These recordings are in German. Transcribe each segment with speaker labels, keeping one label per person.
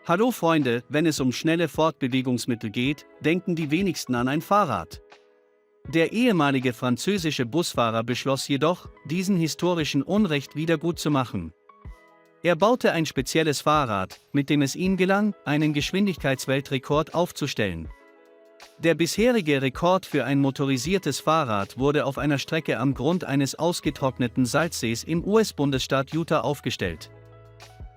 Speaker 1: Hallo Freunde, wenn es um schnelle Fortbewegungsmittel geht, denken die wenigsten an ein Fahrrad. Der ehemalige französische Busfahrer beschloss jedoch, diesen historischen Unrecht wiedergutzumachen. Er baute ein spezielles Fahrrad, mit dem es ihm gelang, einen Geschwindigkeitsweltrekord aufzustellen. Der bisherige Rekord für ein motorisiertes Fahrrad wurde auf einer Strecke am Grund eines ausgetrockneten Salzsees im US-Bundesstaat Utah aufgestellt.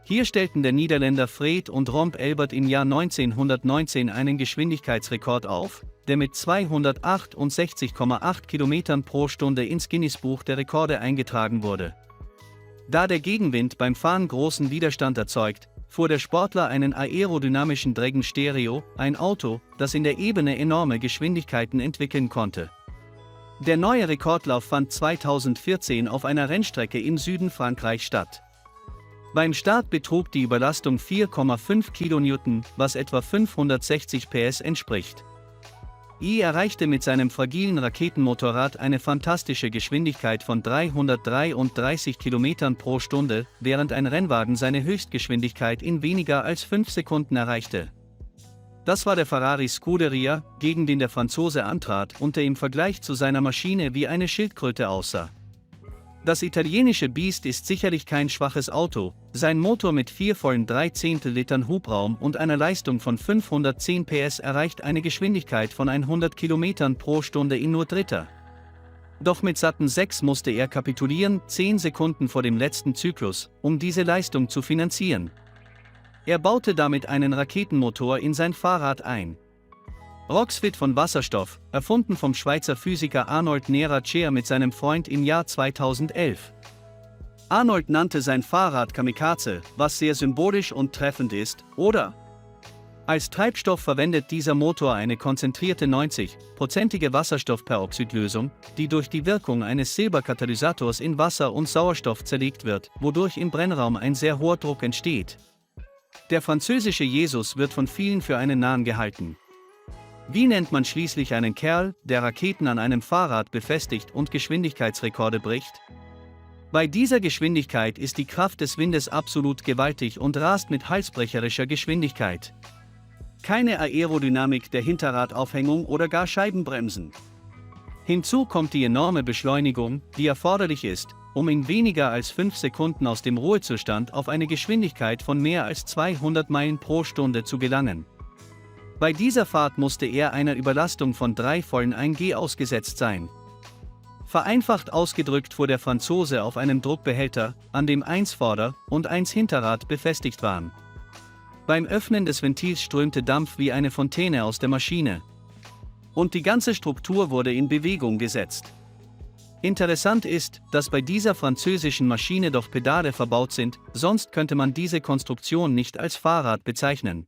Speaker 1: Hier stellten der Niederländer Fred und Romp Elbert im Jahr 1919 einen Geschwindigkeitsrekord auf, der mit 268,8 km pro Stunde ins Guinness-Buch der Rekorde eingetragen wurde. Da der Gegenwind beim Fahren großen Widerstand erzeugt, fuhr der Sportler einen aerodynamischen Dragon Stereo, ein Auto, das in der Ebene enorme Geschwindigkeiten entwickeln konnte. Der neue Rekordlauf fand 2014 auf einer Rennstrecke im Süden Frankreichs statt. Beim Start betrug die Überlastung 4,5 kN, was etwa 560 PS entspricht. Er erreichte mit seinem fragilen Raketenmotorrad eine fantastische Geschwindigkeit von 333 km pro Stunde, während ein Rennwagen seine Höchstgeschwindigkeit in weniger als 5 Sekunden erreichte. Das war der Ferrari Scuderia, gegen den der Franzose antrat und der im Vergleich zu seiner Maschine wie eine Schildkröte aussah. Das italienische Biest ist sicherlich kein schwaches Auto, sein Motor mit 4 vollen 3/10 Litern Hubraum und einer Leistung von 510 PS erreicht eine Geschwindigkeit von 100 km pro Stunde in nur Dritter. Doch mit satten 6 musste er kapitulieren, 10 Sekunden vor dem letzten Zyklus, um diese Leistung zu finanzieren. Er baute damit einen Raketenmotor in sein Fahrrad ein. Roxfit von Wasserstoff, erfunden vom Schweizer Physiker Arnold Neracer mit seinem Freund im Jahr 2011. Arnold nannte sein Fahrrad Kamikaze, was sehr symbolisch und treffend ist, oder? Als Treibstoff verwendet dieser Motor eine konzentrierte 90-prozentige Wasserstoffperoxidlösung, die durch die Wirkung eines Silberkatalysators in Wasser und Sauerstoff zerlegt wird, wodurch im Brennraum ein sehr hoher Druck entsteht. Der französische Jesus wird von vielen für einen Narren gehalten. Wie nennt man schließlich einen Kerl, der Raketen an einem Fahrrad befestigt und Geschwindigkeitsrekorde bricht? Bei dieser Geschwindigkeit ist die Kraft des Windes absolut gewaltig und rast mit halsbrecherischer Geschwindigkeit. Keine Aerodynamik der Hinterradaufhängung oder gar Scheibenbremsen. Hinzu kommt die enorme Beschleunigung, die erforderlich ist, um in weniger als 5 Sekunden aus dem Ruhezustand auf eine Geschwindigkeit von mehr als 200 Meilen pro Stunde zu gelangen. Bei dieser Fahrt musste er einer Überlastung von 3 vollen 1G ausgesetzt sein. Vereinfacht ausgedrückt fuhr der Franzose auf einem Druckbehälter, an dem 1 Vorder- und 1 Hinterrad befestigt waren. Beim Öffnen des Ventils strömte Dampf wie eine Fontäne aus der Maschine. Und die ganze Struktur wurde in Bewegung gesetzt. Interessant ist, dass bei dieser französischen Maschine doch Pedale verbaut sind, sonst könnte man diese Konstruktion nicht als Fahrrad bezeichnen.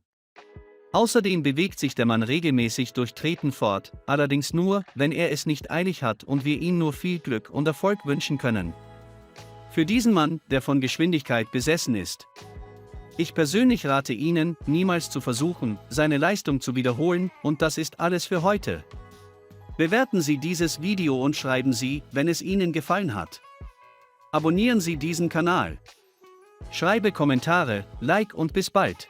Speaker 1: Außerdem bewegt sich der Mann regelmäßig durch Treten fort, allerdings nur, wenn er es nicht eilig hat und wir ihm nur viel Glück und Erfolg wünschen können. Für diesen Mann, der von Geschwindigkeit besessen ist. Ich persönlich rate Ihnen, niemals zu versuchen, seine Leistung zu wiederholen, und das ist alles für heute. Bewerten Sie dieses Video und schreiben Sie, wenn es Ihnen gefallen hat. Abonnieren Sie diesen Kanal. Schreibe Kommentare, Like und bis bald.